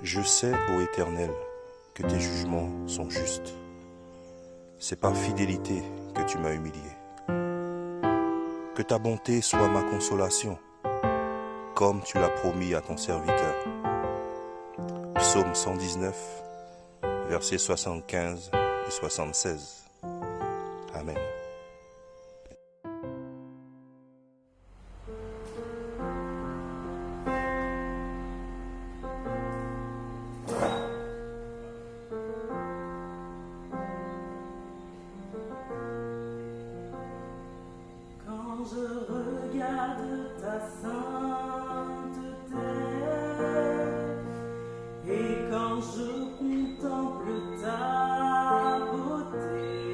Je sais, ô Éternel, que tes jugements sont justes. C'est par fidélité que tu m'as humilié. Que ta bonté soit ma consolation, comme tu l'as promis à ton serviteur. Psaume 119, versets 75 et 76. Amen. Je regarde ta sainteté et quand je contemple ta beauté,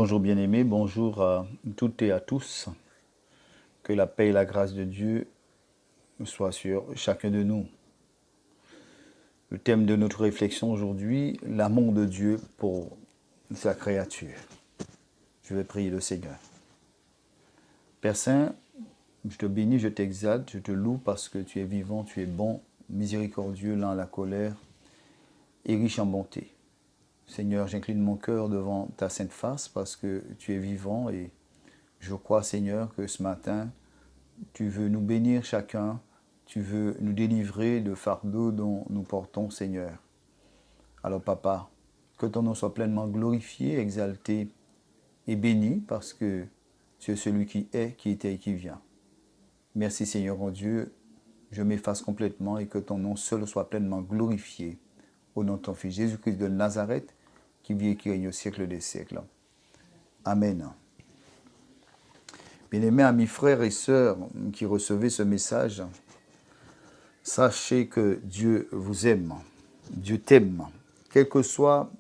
Bonjour bien-aimés, bonjour à toutes et à tous. Que la paix et la grâce de Dieu soient sur chacun de nous. Le thème de notre réflexion aujourd'hui, l'amour de Dieu pour sa créature. Je vais prier le Seigneur. Père Saint, je te bénis, je t'exalte, je te loue parce que tu es vivant, tu es bon, miséricordieux, lent à la colère et riche en bonté. Seigneur, j'incline mon cœur devant ta sainte face parce que tu es vivant et je crois, Seigneur, que ce matin, tu veux nous bénir chacun, tu veux nous délivrer de fardeaux dont nous portons, Seigneur. Alors, Papa, que ton nom soit pleinement glorifié, exalté et béni parce que tu es celui qui est, qui était et qui vient. Merci, Seigneur mon Dieu, je m'efface complètement et que ton nom seul soit pleinement glorifié. Au nom de ton Fils Jésus-Christ de Nazareth, qui vit et qui règne au siècle des siècles. Amen. Bien-aimés amis, frères et sœurs qui recevez ce message, sachez que Dieu vous aime, Dieu t'aime. Quelle que soit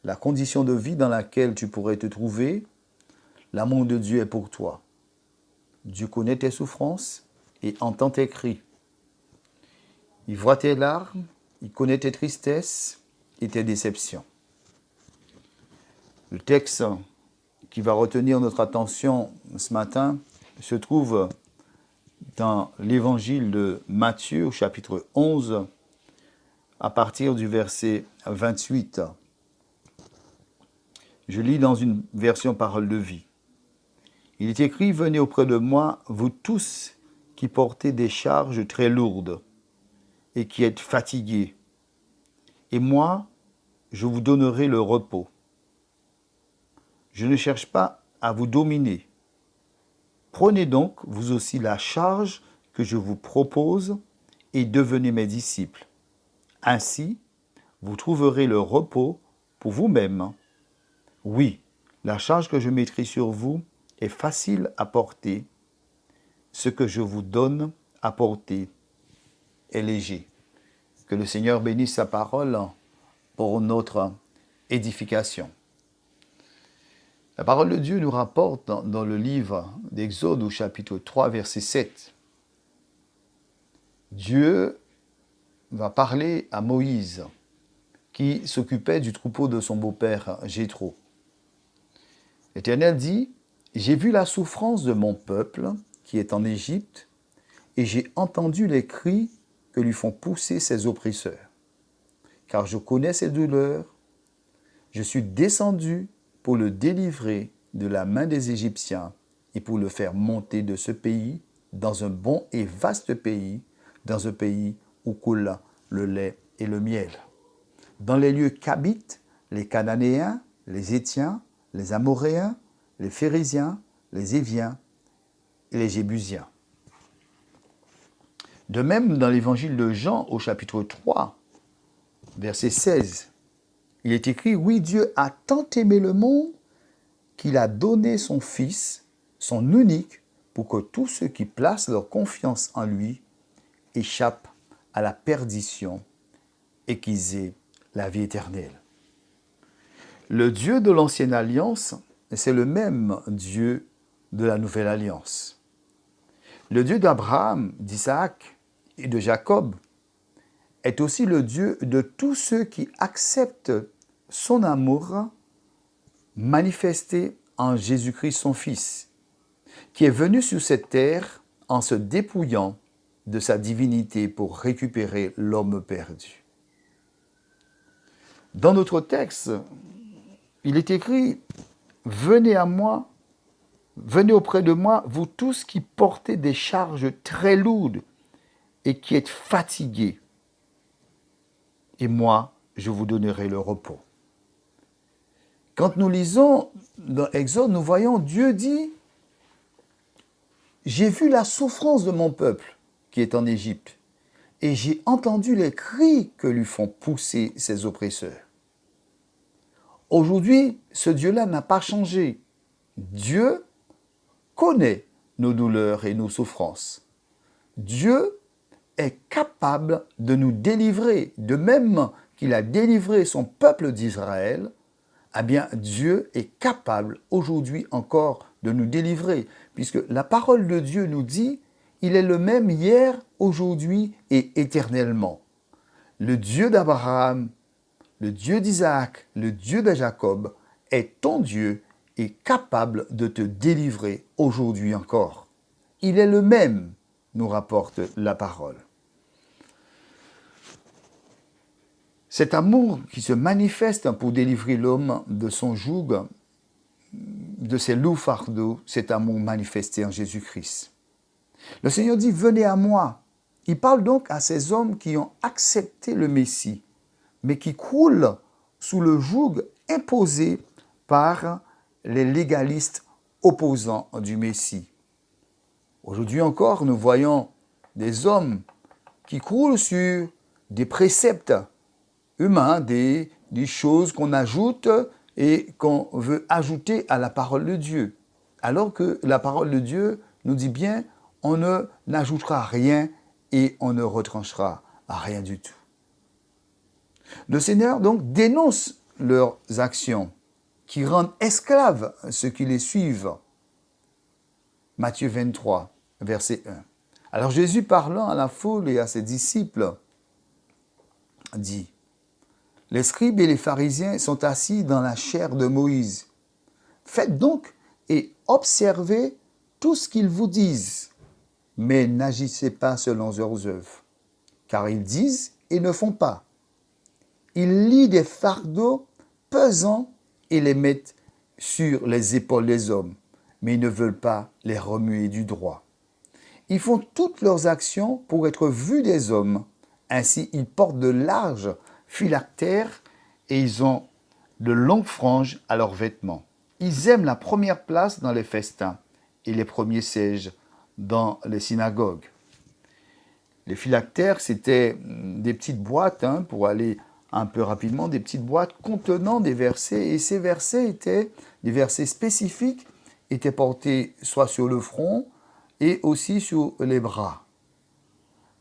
la condition de vie dans laquelle tu pourrais te trouver, l'amour de Dieu est pour toi. Dieu connaît tes souffrances et entend tes cris. Il voit tes larmes, il connaît tes tristesses et tes déceptions. Le texte qui va retenir notre attention ce matin se trouve dans l'évangile de Matthieu, au chapitre 11, à partir du verset 28. Je lis dans une version Parole de vie. Il est écrit « Venez auprès de moi, vous tous qui portez des charges très lourdes et qui êtes fatigués, et moi, je vous donnerai le repos. Je ne cherche pas à vous dominer. Prenez donc, vous aussi, la charge que je vous propose et devenez mes disciples. Ainsi, vous trouverez le repos pour vous-même. Oui, la charge que je mettrai sur vous est facile à porter. Ce que je vous donne à porter est léger. Que le Seigneur bénisse sa parole pour notre édification. La parole de Dieu nous rapporte dans le livre d'Exode au chapitre 3, verset 7. Dieu va parler à Moïse qui s'occupait du troupeau de son beau-père Jéthro. L'Éternel dit « J'ai vu la souffrance de mon peuple qui est en Égypte et j'ai entendu les cris que lui font pousser ses oppresseurs. Car je connais ses douleurs, je suis descendu pour le délivrer de la main des Égyptiens et pour le faire monter de ce pays dans un bon et vaste pays, dans un pays où coule le lait et le miel. Dans les lieux qu'habitent les Cananéens, les Hétiens, les Amoréens, les Phérésiens, les Éviens et les Jébusiens. » De même, dans l'évangile de Jean, au chapitre 3, verset 16, il est écrit « Oui, Dieu a tant aimé le monde qu'il a donné son Fils, son unique, pour que tous ceux qui placent leur confiance en lui échappent à la perdition et qu'ils aient la vie éternelle. » Le Dieu de l'ancienne alliance, c'est le même Dieu de la nouvelle alliance. Le Dieu d'Abraham, d'Isaac et de Jacob est aussi le Dieu de tous ceux qui acceptent son amour manifesté en Jésus-Christ son Fils, qui est venu sur cette terre en se dépouillant de sa divinité pour récupérer l'homme perdu. Dans notre texte, il est écrit « Venez à moi, venez auprès de moi, vous tous qui portez des charges très lourdes et qui êtes fatigués, et moi, je vous donnerai le repos. » Quand nous lisons dans Exode, nous voyons Dieu dit « J'ai vu la souffrance de mon peuple qui est en Égypte, et j'ai entendu les cris que lui font pousser ses oppresseurs. » Aujourd'hui, ce Dieu-là n'a pas changé. Dieu connaît nos douleurs et nos souffrances. Dieu est capable de nous délivrer, de même qu'il a délivré son peuple d'Israël eh bien Dieu est capable aujourd'hui encore de nous délivrer, puisque la parole de Dieu nous dit, il est le même hier, aujourd'hui et éternellement. Le Dieu d'Abraham, le Dieu d'Isaac, le Dieu de Jacob est ton Dieu et capable de te délivrer aujourd'hui encore. Il est le même, nous rapporte la parole. Cet amour qui se manifeste pour délivrer l'homme de son joug, de ses lourds fardeaux, cet amour manifesté en Jésus-Christ. Le Seigneur dit, venez à moi. Il parle donc à ces hommes qui ont accepté le Messie, mais qui croulent sous le joug imposé par les légalistes opposants du Messie. Aujourd'hui encore, nous voyons des hommes qui croulent sur des préceptes humains, des choses qu'on ajoute et qu'on veut ajouter à la parole de Dieu. Alors que la parole de Dieu nous dit bien, on n'ajoutera rien et on ne retranchera rien du tout. Le Seigneur donc dénonce leurs actions qui rendent esclaves ceux qui les suivent. Matthieu 23, verset 1. Alors Jésus, parlant à la foule et à ses disciples, dit, « Les scribes et les pharisiens sont assis dans la chaire de Moïse. Faites donc et observez tout ce qu'ils vous disent, mais n'agissez pas selon leurs œuvres, car ils disent et ne font pas. Ils lient des fardeaux pesants et les mettent sur les épaules des hommes, mais ils ne veulent pas les remuer du droit. Ils font toutes leurs actions pour être vus des hommes. Ainsi, ils portent de larges phylactères et ils ont de longues franges à leurs vêtements. Ils aiment la première place dans les festins et les premiers sièges dans les synagogues. Les phylactères, c'était des petites boîtes pour aller un peu rapidement, des petites boîtes contenant des versets. Et ces versets étaient des versets spécifiques, étaient portés soit sur le front et aussi sur les bras.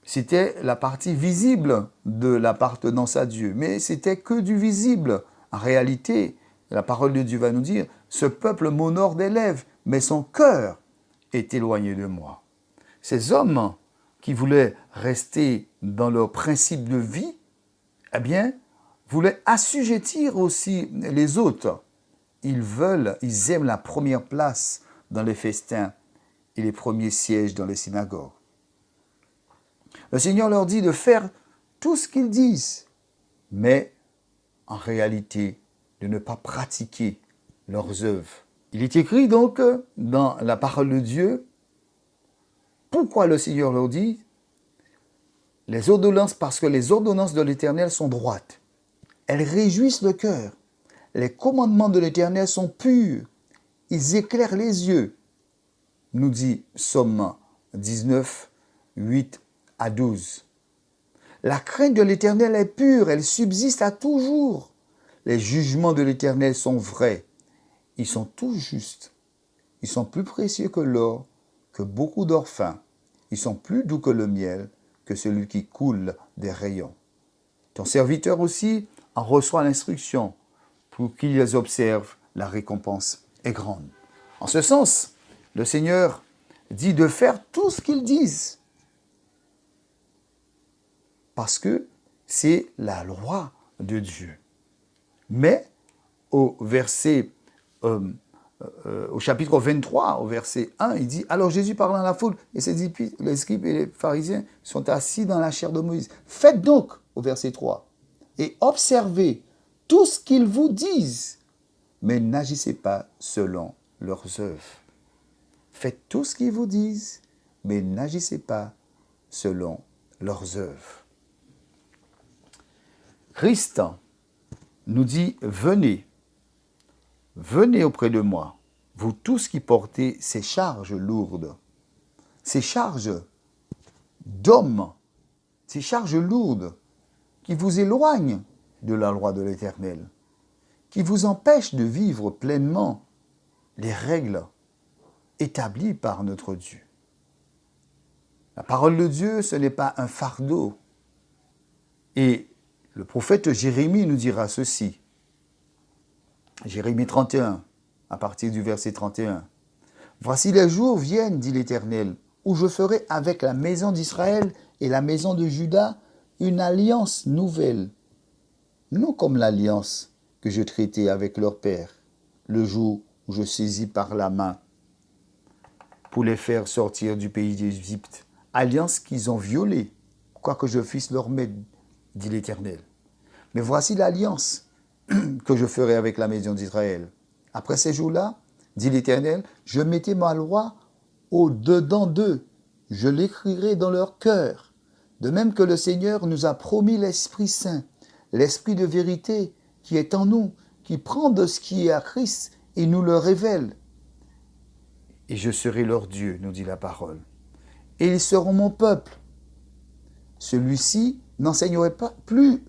C'était la partie visible de l'appartenance à Dieu, mais c'était que du visible. En réalité, la parole de Dieu va nous dire, ce peuple m'honore des lèvres, mais son cœur est éloigné de moi. Ces hommes qui voulaient rester dans leur principe de vie, eh bien, voulaient assujettir aussi les autres. Ils aiment la première place dans les festins et les premiers sièges dans les synagogues. Le Seigneur leur dit de faire tout ce qu'ils disent, mais en réalité, de ne pas pratiquer leurs œuvres. Il est écrit donc dans la parole de Dieu, pourquoi le Seigneur leur dit les ordonnances, parce que les ordonnances de l'Éternel sont droites. Elles réjouissent le cœur. Les commandements de l'Éternel sont purs. Ils éclairent les yeux, nous dit Psaume 19, 8 à 12. La crainte de l'Éternel est pure, elle subsiste à toujours. Les jugements de l'Éternel sont vrais. Ils sont tous justes. Ils sont plus précieux que l'or, que beaucoup d'or fin. Ils sont plus doux que le miel, que celui qui coule des rayons. Ton serviteur aussi en reçoit l'instruction. Pour qu'il les observe, la récompense est grande. En ce sens, le Seigneur dit de faire tout ce qu'ils disent. Parce que c'est la loi de Dieu. Mais au chapitre 23, au verset 1, il dit, alors Jésus parlant à la foule, et ses disciples, les scribes et les pharisiens sont assis dans la chaire de Moïse. Faites donc, au verset 3, et observez tout ce qu'ils vous disent, mais n'agissez pas selon leurs œuvres. Faites tout ce qu'ils vous disent, mais n'agissez pas selon leurs œuvres. Christ nous dit, venez auprès de moi, vous tous qui portez ces charges lourdes, ces charges d'hommes, ces charges lourdes qui vous éloignent de la loi de l'Éternel, qui vous empêchent de vivre pleinement les règles établies par notre Dieu. La parole de Dieu, ce n'est pas un fardeau. Et le prophète Jérémie nous dira ceci. Jérémie 31, à partir du verset 31. Voici les jours viennent, dit l'Éternel, où je ferai avec la maison d'Israël et la maison de Juda une alliance nouvelle, non comme l'alliance que je traitais avec leur père, le jour où je saisis par la main pour les faire sortir du pays d'Égypte, alliance qu'ils ont violée, quoique je fisse leur maître, dit l'Éternel. Mais voici l'alliance que je ferai avec la maison d'Israël. Après ces jours-là, dit l'Éternel, je mettrai ma loi au-dedans d'eux, je l'écrirai dans leur cœur. De même que le Seigneur nous a promis l'Esprit Saint, l'Esprit de vérité qui est en nous, qui prend de ce qui est à Christ et nous le révèle. Et je serai leur Dieu, nous dit la parole. Et ils seront mon peuple. Celui-ci n'enseignerait pas plus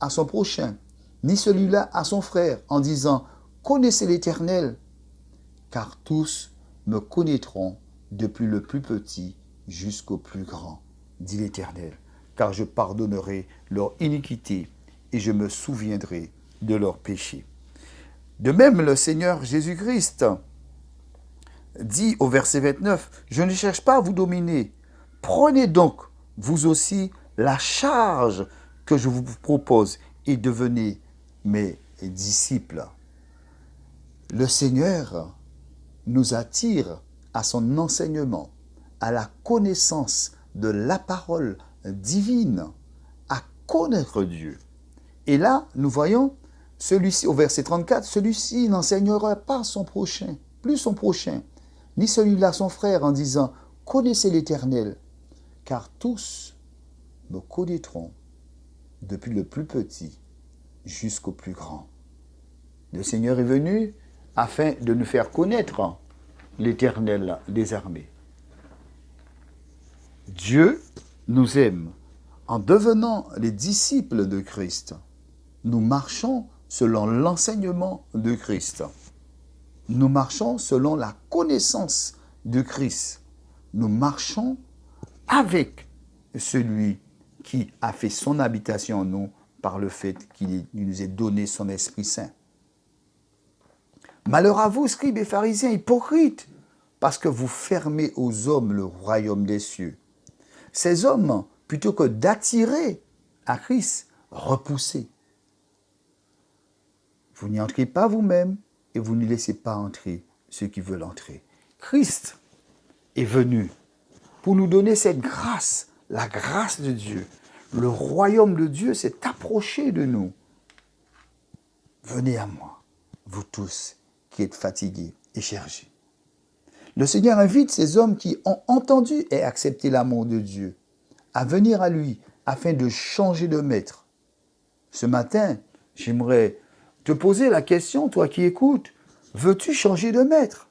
à son prochain, ni celui-là à son frère, en disant « Connaissez l'Éternel », car tous me connaîtront depuis le plus petit jusqu'au plus grand, dit l'Éternel, car je pardonnerai leur iniquité et je me souviendrai de leurs péchés. De même, le Seigneur Jésus-Christ dit au verset 29, « Je ne cherche pas à vous dominer. Prenez donc, vous aussi, la charge que je vous propose et devenez mes disciples. » Le Seigneur nous attire à son enseignement, à la connaissance de la parole divine, à connaître Dieu. Et là, nous voyons, celui-ci, au verset 34, celui-ci n'enseignera pas son prochain, plus son prochain, ni celui-là son frère, en disant « Connaissez l'Éternel », car tous me connaîtront, depuis le plus petit jusqu'au plus grand. Le Seigneur est venu afin de nous faire connaître l'Éternel des armées. Dieu nous aime. En devenant les disciples de Christ, nous marchons selon l'enseignement de Christ. Nous marchons selon la connaissance de Christ. Nous marchons avec celui qui a fait son habitation en nous par le fait qu'il nous ait donné son Esprit Saint. Malheur à vous, scribes et pharisiens, hypocrites, parce que vous fermez aux hommes le royaume des cieux. Ces hommes, plutôt que d'attirer à Christ, repoussez. Vous n'y entrez pas vous-même et vous ne laissez pas entrer ceux qui veulent entrer. Christ est venu pour nous donner cette grâce, la grâce de Dieu. Le royaume de Dieu s'est approché de nous. Venez à moi, vous tous qui êtes fatigués et chargés. Le Seigneur invite ces hommes qui ont entendu et accepté l'amour de Dieu à venir à lui afin de changer de maître. Ce matin, j'aimerais te poser la question, toi qui écoutes, veux-tu changer de maître?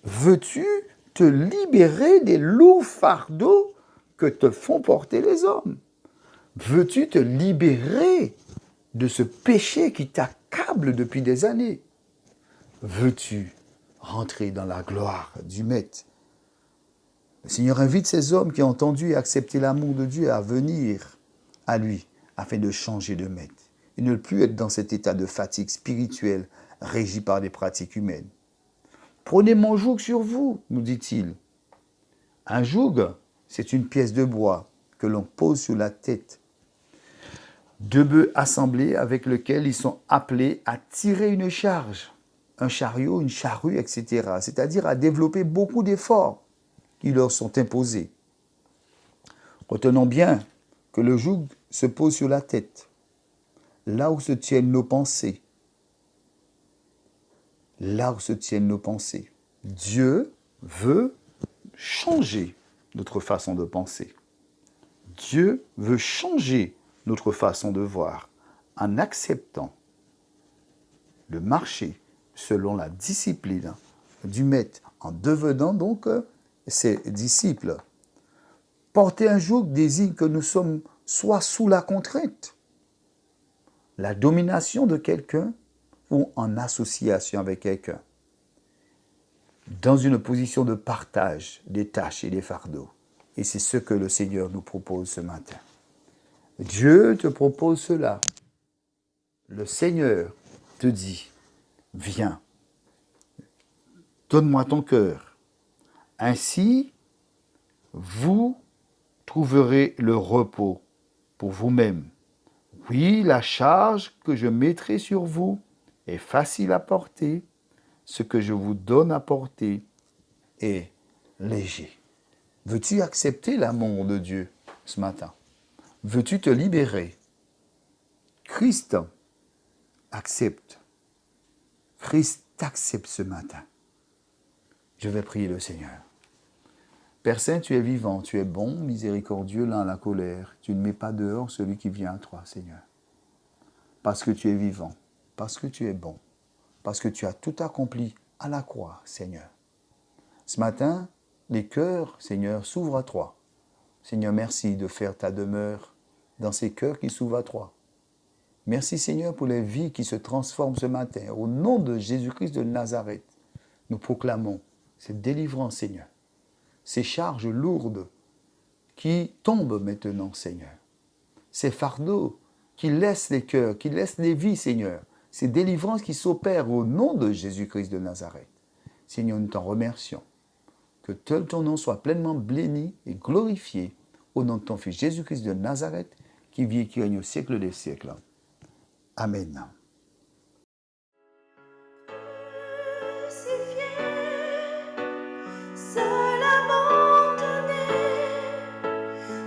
Veux-tu te libérer des lourds fardeaux que te font porter les hommes? Veux-tu te libérer de ce péché qui t'accable depuis des années? Veux-tu rentrer dans la gloire du Maître? Le Seigneur invite ces hommes qui ont entendu et accepté l'amour de Dieu à venir à lui afin de changer de maître et ne plus être dans cet état de fatigue spirituelle régi par des pratiques humaines. Prenez mon joug sur vous, nous dit-il. Un joug, c'est une pièce de bois que l'on pose sur la tête de bœufs assemblés avec lesquels ils sont appelés à tirer une charge, un chariot, une charrue, etc. C'est-à-dire à développer beaucoup d'efforts qui leur sont imposés. Retenons bien que le joug se pose sur la tête, là où se tiennent nos pensées. Là où se tiennent nos pensées. Dieu veut changer notre façon de penser. Dieu veut changer notre façon de voir en acceptant de marcher selon la discipline du Maître, en devenant donc ses disciples. Porter un joug désigne que nous sommes soit sous la contrainte, la domination de quelqu'un ou en association avec quelqu'un, dans une position de partage des tâches et des fardeaux. Et c'est ce que le Seigneur nous propose ce matin. Dieu te propose cela. Le Seigneur te dit, viens. Donne-moi ton cœur. Ainsi, vous trouverez le repos pour vous-même. Oui, la charge que je mettrai sur vous est facile à porter. Ce que je vous donne à porter est léger. Veux-tu accepter l'amour de Dieu ce matin? Veux-tu te libérer? Christ accepte. Christ t'accepte ce matin. Je vais prier le Seigneur. Père Saint, tu es vivant, tu es bon, miséricordieux, lent à la colère. Tu ne mets pas dehors celui qui vient à toi, Seigneur. Parce que tu es vivant, parce que tu es bon, parce que tu as tout accompli à la croix, Seigneur. Ce matin, les cœurs, Seigneur, s'ouvrent à toi. Seigneur, merci de faire ta demeure dans ces cœurs qui s'ouvrent à toi. Merci, Seigneur, pour les vies qui se transforment ce matin. Au nom de Jésus-Christ de Nazareth, nous proclamons cette délivrance, Seigneur. Ces charges lourdes qui tombent maintenant, Seigneur. Ces fardeaux qui laissent les cœurs, qui laissent les vies, Seigneur. Ces délivrances qui s'opèrent au nom de Jésus-Christ de Nazareth. Seigneur, nous t'en remercions. Que tel ton nom soit pleinement béni et glorifié au nom de ton Fils Jésus-Christ de Nazareth, qui vit et qui règne au siècle des siècles. Amen. Seul abandonné,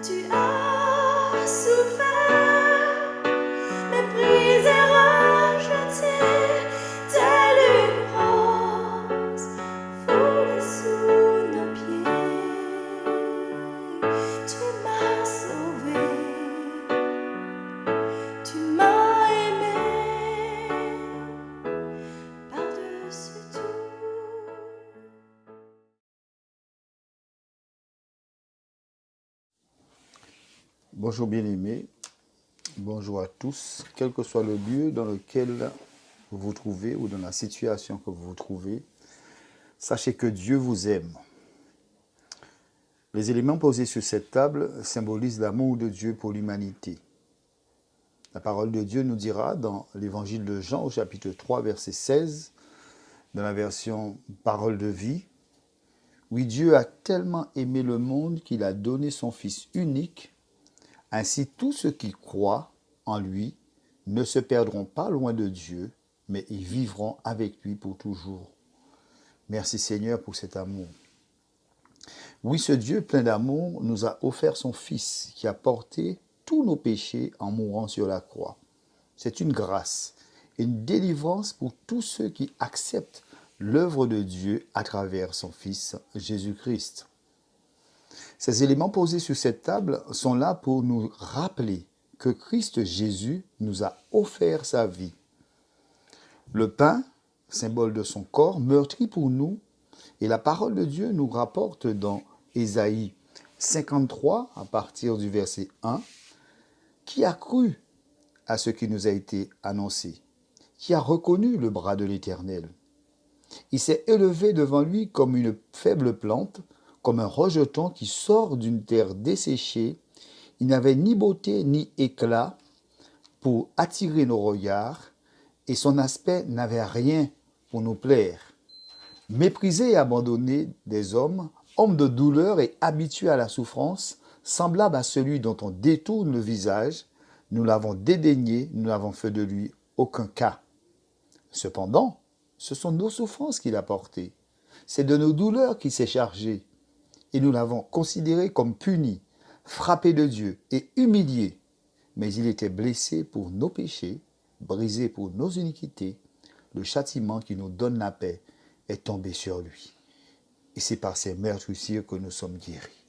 tu as souffert, méprisé, rejeté, telle une rose foulée sous nos pieds. Tu m'as sauvé, tu m'as aimé, par-dessus tout. Bonjour bien-aimés, bonjour à tous, quel que soit le lieu dans lequel vous vous trouvez ou dans la situation que vous vous trouvez, sachez que Dieu vous aime. Les éléments posés sur cette table symbolisent l'amour de Dieu pour l'humanité. La parole de Dieu nous dira dans l'évangile de Jean au chapitre 3 verset 16, dans la version Parole de vie, « Oui, Dieu a tellement aimé le monde qu'il a donné son Fils unique. Ainsi, tous ceux qui croient en lui ne se perdront pas loin de Dieu, mais ils vivront avec lui pour toujours. » Merci Seigneur pour cet amour. Oui, ce Dieu plein d'amour nous a offert son Fils qui a porté tous nos péchés en mourant sur la croix. C'est une grâce, une délivrance pour tous ceux qui acceptent l'œuvre de Dieu à travers son Fils Jésus-Christ. Ces éléments posés sur cette table sont là pour nous rappeler que Christ Jésus nous a offert sa vie. Le pain, symbole de son corps, meurtri pour nous, et la parole de Dieu nous rapporte dans Ésaïe 53, à partir du verset 1, qui a cru à ce qui nous a été annoncé, qui a reconnu le bras de l'Éternel. Il s'est élevé devant lui comme une faible plante, comme un rejeton qui sort d'une terre desséchée. Il n'avait ni beauté ni éclat pour attirer nos regards, et son aspect n'avait rien pour nous plaire. Méprisé et abandonné des hommes, homme de douleur et habitué à la souffrance, semblable à celui dont on détourne le visage, nous l'avons dédaigné, nous n'avons fait de lui aucun cas. Cependant, ce sont nos souffrances qu'il a portées. C'est de nos douleurs qu'il s'est chargé. Et nous l'avons considéré comme puni, frappé de Dieu et humilié. Mais il était blessé pour nos péchés, brisé pour nos iniquités. Le châtiment qui nous donne la paix est tombé sur lui. Et c'est par ses meurtrissures que nous sommes guéris.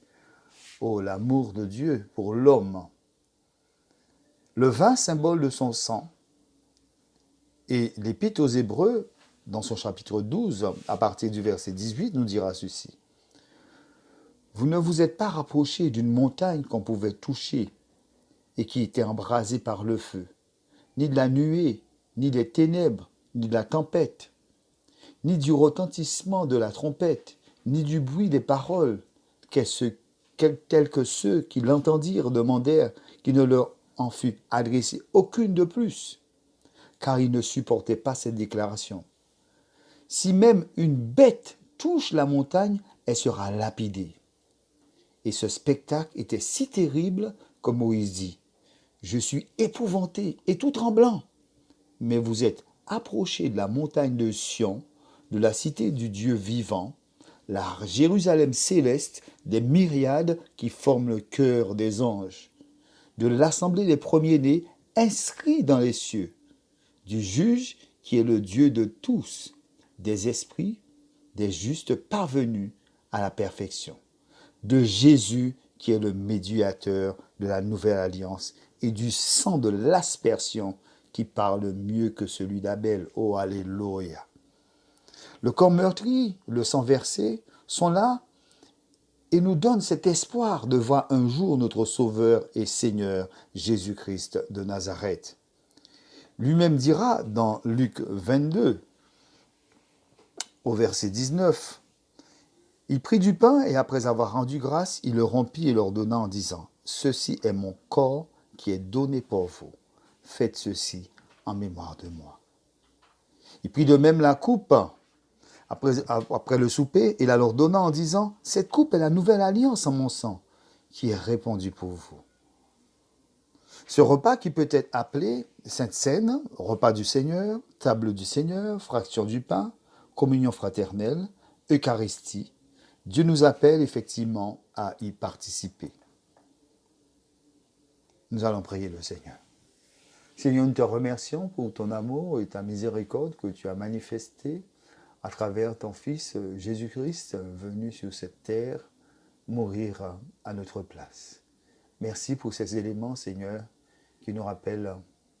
Oh, l'amour de Dieu pour l'homme. Le vin, symbole de son sang. Et l'Épître aux Hébreux, dans son chapitre 12, à partir du verset 18, nous dira ceci. Vous ne vous êtes pas rapprochés d'une montagne qu'on pouvait toucher et qui était embrasée par le feu, ni de la nuée, ni des ténèbres, ni de la tempête, ni du retentissement de la trompette, ni du bruit des paroles, tels que ceux qui l'entendirent demandèrent qu'il ne leur en fût adressé aucune de plus, car ils ne supportaient pas cette déclaration. Si même une bête touche la montagne, elle sera lapidée. Et ce spectacle était si terrible que Moïse dit, je suis épouvanté et tout tremblant. Mais vous êtes approchés de la montagne de Sion, de la cité du Dieu vivant, la Jérusalem céleste, des myriades qui forment le cœur des anges, de l'assemblée des premiers-nés inscrits dans les cieux, du juge qui est le Dieu de tous, des esprits, des justes parvenus à la perfection, de Jésus qui est le médiateur de la nouvelle alliance et du sang de l'aspersion qui parle mieux que celui d'Abel. Oh, alléluia. Le corps meurtri, le sang versé sont là et nous donnent cet espoir de voir un jour notre Sauveur et Seigneur Jésus-Christ de Nazareth. Lui-même dira dans Luc 22, au verset 19, « Il prit du pain et après avoir rendu grâce, il le rompit et leur donna en disant, « Ceci est mon corps qui est donné pour vous. Faites ceci en mémoire de moi. » Il prit de même la coupe après le souper, il la leur donna en disant, « Cette coupe est la nouvelle alliance en mon sang, qui est répandue pour vous. » Ce repas qui peut être appelé Sainte Seine, repas du Seigneur, table du Seigneur, fraction du pain, communion fraternelle, Eucharistie, Dieu nous appelle effectivement à y participer. Nous allons prier le Seigneur. Seigneur, nous te remercions pour ton amour et ta miséricorde que tu as manifesté à travers ton Fils Jésus-Christ venu sur cette terre mourir à notre place. Merci pour ces éléments, Seigneur, qui nous rappellent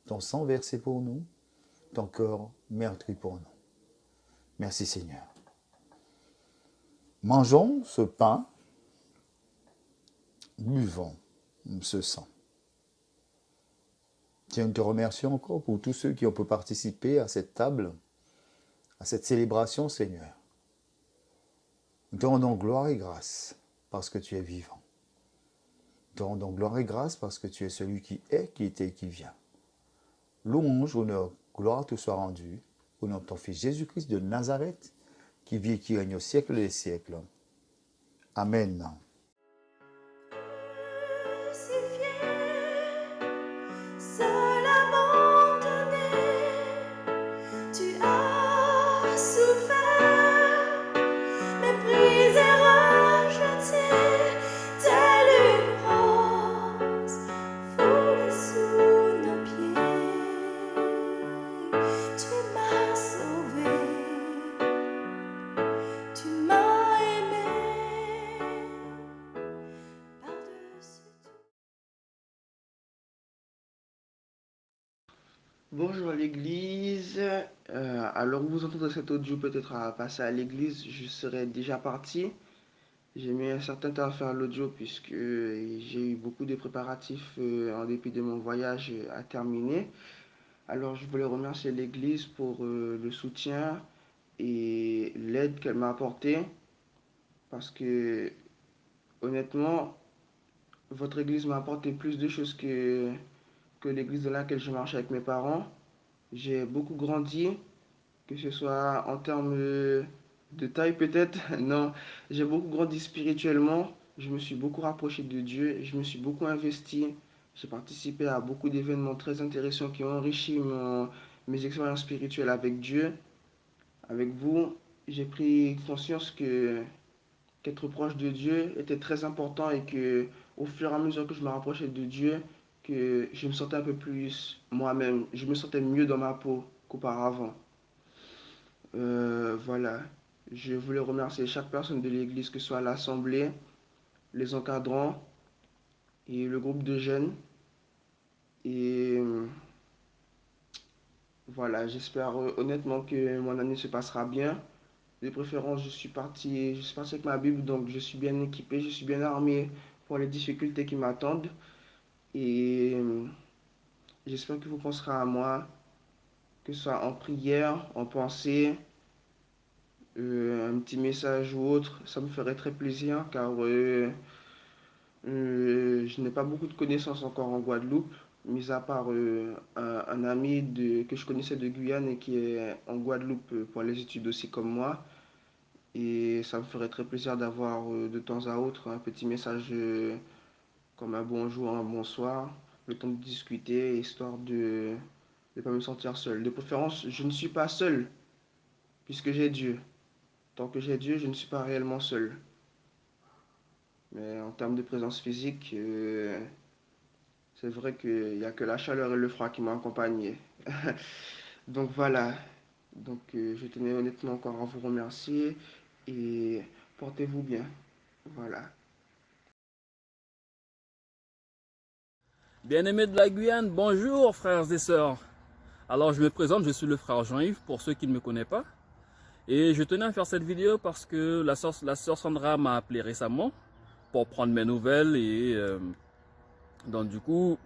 ton sang versé pour nous, ton corps meurtri pour nous. Merci, Seigneur. Mangeons ce pain, buvons ce sang. Tiens, nous te remercions encore pour tous ceux qui ont pu participer à cette table, à cette célébration, Seigneur. Nous te rendons gloire et grâce parce que tu es vivant. Nous te rendons gloire et grâce parce que tu es celui qui est, qui était et qui vient. Louange, honneur, gloire te soit rendue au nom de ton Fils Jésus-Christ de Nazareth, qui vit et qui règne au siècle des siècles. Amen. Seul abandonné, tu as souffert, méprisé, rejeté, telle une rose foulée sous nos pieds. Tu m'as sauvé, tu m'as aimé, par-dessus tout. Bonjour l'église. Alors vous entendrez cet audio peut-être à passer à l'église, je serai déjà parti. J'ai mis un certain temps à faire l'audio puisque j'ai eu beaucoup de préparatifs en dépit de mon voyage à terminer. Alors je voulais remercier l'église pour le soutien et l'aide qu'elle m'a apporté parce que honnêtement, votre église m'a apporté plus de choses que l'église dans laquelle je marche avec mes parents. J'ai beaucoup grandi, que ce soit en termes de taille peut-être. Non, j'ai beaucoup grandi spirituellement. Je me suis beaucoup rapproché de Dieu. Je me suis beaucoup investi. J'ai participé à beaucoup d'événements très intéressants qui ont enrichi mes expériences spirituelles avec Dieu. Avec vous, j'ai pris conscience que qu'être proche de Dieu était très important et que au fur et à mesure que je me rapprochais de Dieu, que je me sentais un peu plus moi-même, je me sentais mieux dans ma peau qu'auparavant. Voilà, je voulais remercier chaque personne de l'église, que ce soit l'assemblée, les encadrants et le groupe de jeunes. Et voilà, j'espère honnêtement que mon année se passera bien. De préférence, je suis parti avec ma Bible, donc je suis bien équipé, je suis bien armé pour les difficultés qui m'attendent. Et j'espère que vous penserez à moi, que ce soit en prière, en pensée, un petit message ou autre. Ça me ferait très plaisir car je n'ai pas beaucoup de connaissances encore en Guadeloupe. mis à part un ami que je connaissais de Guyane et qui est en Guadeloupe pour les études aussi comme moi. Et ça me ferait très plaisir d'avoir de temps à autre un petit message comme un bonjour, un bonsoir, le temps de discuter, histoire de ne pas me sentir seul. De préférence, je ne suis pas seul, puisque j'ai Dieu. Tant que j'ai Dieu, je ne suis pas réellement seul. Mais en termes de présence physique, c'est vrai qu'il n'y a que la chaleur et le froid qui m'ont accompagné. Donc voilà. Donc je tenais honnêtement encore à vous remercier et portez-vous bien. Voilà. Bien-aimés de la Guyane, bonjour frères et sœurs. Alors je me présente, je suis le frère Jean-Yves pour ceux qui ne me connaissent pas. Et je tenais à faire cette vidéo parce que la sœur Sandra m'a appelé récemment pour prendre mes nouvelles. Et donc du coup,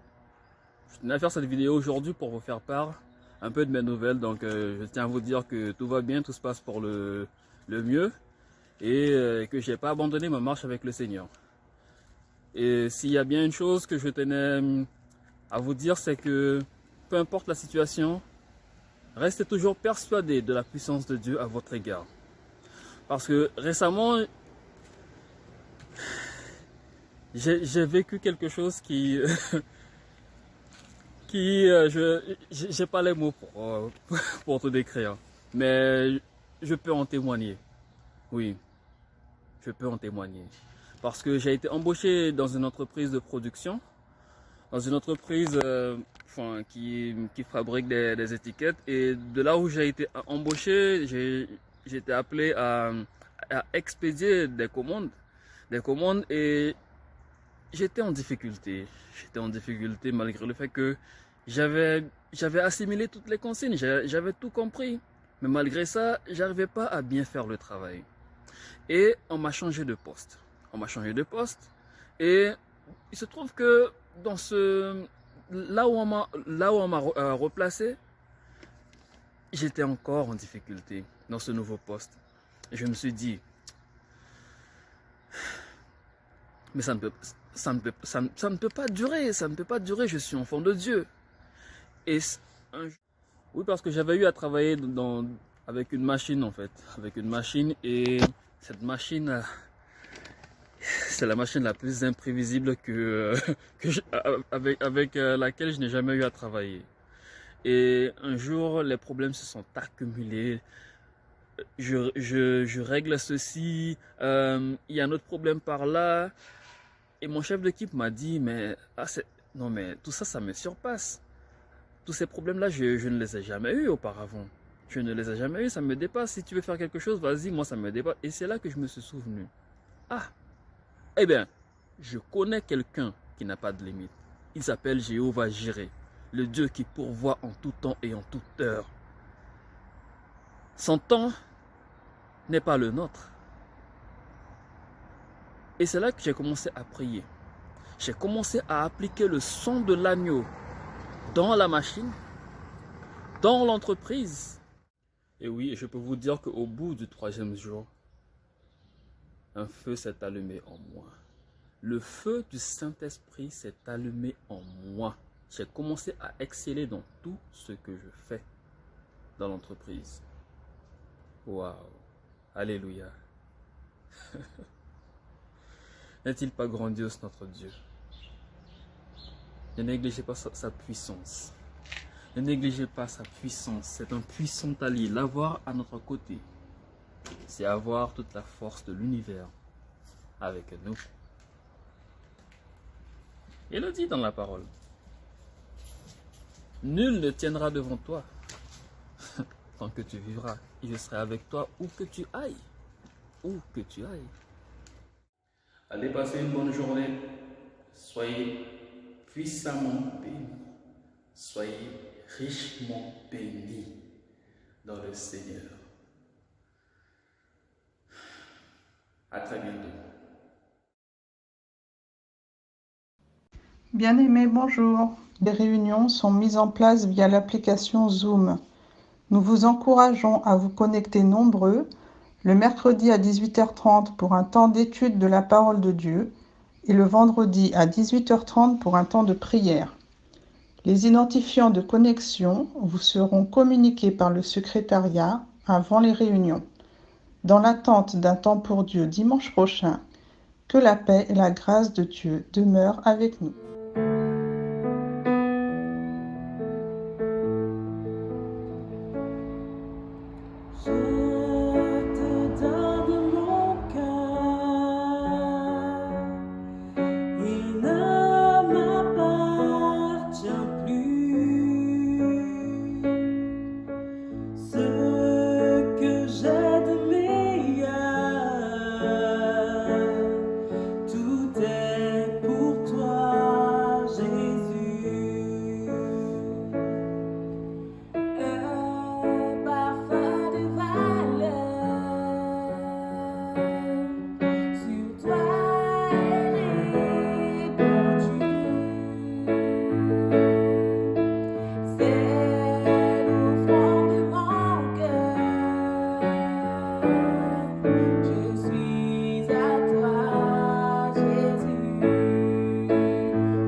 je tenais à faire cette vidéo aujourd'hui pour vous faire part un peu de mes nouvelles. Donc je tiens à vous dire que tout va bien, tout se passe pour le mieux. Et que je n'ai pas abandonné ma marche avec le Seigneur. Et s'il y a bien une chose que je tenais à vous dire, c'est que peu importe la situation, restez toujours persuadés de la puissance de Dieu à votre égard. Parce que récemment, j'ai vécu quelque chose qui... j'ai pas les mots pour te décrire. Mais je peux en témoigner. Oui, je peux en témoigner. Parce que j'ai été embauché dans une entreprise de production, dans une entreprise qui fabrique des étiquettes. Et de là où j'ai été embauché, j'ai été appelé à expédier des commandes et j'étais en difficulté. J'étais en difficulté malgré le fait que j'avais assimilé toutes les consignes, j'avais tout compris. Mais malgré ça, j'arrivais pas à bien faire le travail. Et on m'a changé de poste. Et il se trouve que dans là où on m'a replacé, j'étais encore en difficulté dans ce nouveau poste. Et je me suis dit, mais ça ne peut pas durer, je suis enfant de Dieu. Et oui, parce que j'avais eu à travailler avec une machine en fait, et cette machine, c'est la machine la plus imprévisible avec laquelle je n'ai jamais eu à travailler. Et un jour, les problèmes se sont accumulés. Je règle ceci, il y a un autre problème par là. Et mon chef d'équipe m'a dit, mais tout ça, ça me surpasse. Tous ces problèmes-là, je ne les ai jamais eus auparavant. Je ne les ai jamais eus, ça me dépasse. Si tu veux faire quelque chose, vas-y, moi ça me dépasse. Et c'est là que je me suis souvenu. Ah, eh bien, je connais quelqu'un qui n'a pas de limite. Il s'appelle Jéhovah Jireh, le Dieu qui pourvoit en tout temps et en toute heure. Son temps n'est pas le nôtre. Et c'est là que j'ai commencé à prier. J'ai commencé à appliquer le son de l'agneau dans la machine, dans l'entreprise. Et oui, je peux vous dire qu'au bout du 3e jour, un feu s'est allumé en moi. Le feu du Saint-Esprit s'est allumé en moi. J'ai commencé à exceller dans tout ce que je fais dans l'entreprise. Waouh! Alléluia! N'est-il pas grandiose notre Dieu? Ne négligez pas sa puissance. Ne négligez pas sa puissance. C'est un puissant allié. L'avoir à notre côté, c'est avoir toute la force de l'univers avec nous. Il le dit dans la parole. Nul ne tiendra devant toi tant que tu vivras. Et je serai avec toi où que tu ailles. Où que tu ailles. Allez passer une bonne journée. Soyez puissamment bénis. Soyez richement bénis dans le Seigneur. À très bientôt. Bien-aimés, bonjour. Les réunions sont mises en place via l'application Zoom. Nous vous encourageons à vous connecter nombreux le mercredi à 18h30 pour un temps d'étude de la parole de Dieu et le vendredi à 18h30 pour un temps de prière. Les identifiants de connexion vous seront communiqués par le secrétariat avant les réunions. Dans l'attente d'un temps pour Dieu dimanche prochain, que la paix et la grâce de Dieu demeurent avec nous. Je te donne mon cœur, il ne m'appartient plus. Ce que j'ai de meilleur, tout est pour toi, Jésus. Un parfum de valeur sur toi est répandu. C'est l'offrande de mon cœur. Je suis à toi, Jésus.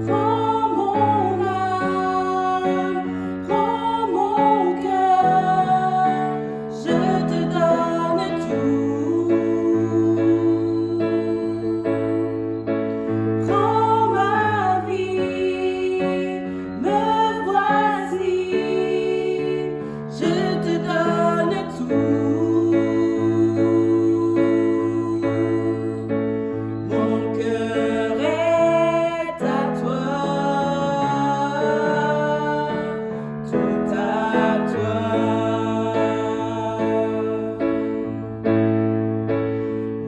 Prends mon âme, prends mon cœur, je te donne tout. Prends ma vie, me voici, je te donne tout. Mon cœur est à toi, tout à toi.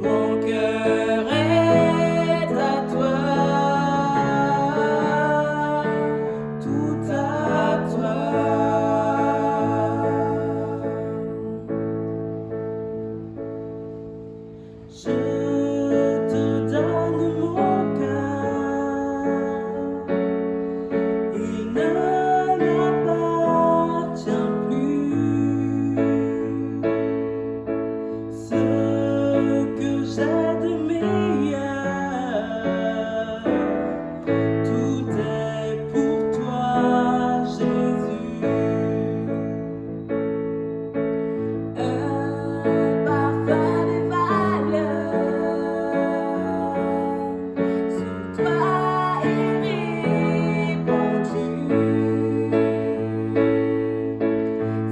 Mon cœur est à toi, tout à toi. Je te donne mon cœur, il ne m'appartient plus. Ce que j'ai de meilleur, tout est pour toi, Jésus. Un parfum de valeur sur toi est répandu.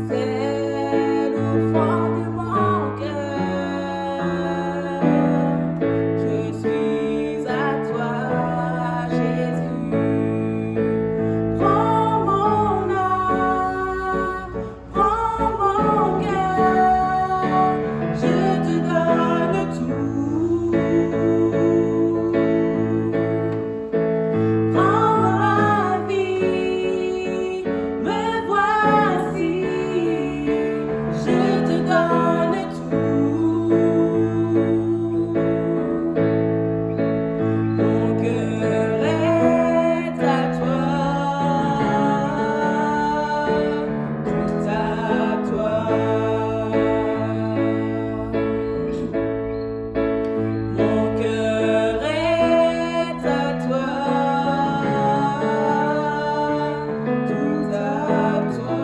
C'est l'offrande de mon cœur. Je suis à toi, Jésus. Prends mon âme, prends mon cœur, je te donne tout. Prends ma vie, me voici, je te donne tout. Mon cœur est à toi, tout à toi. Mon cœur est à toi, tout à toi.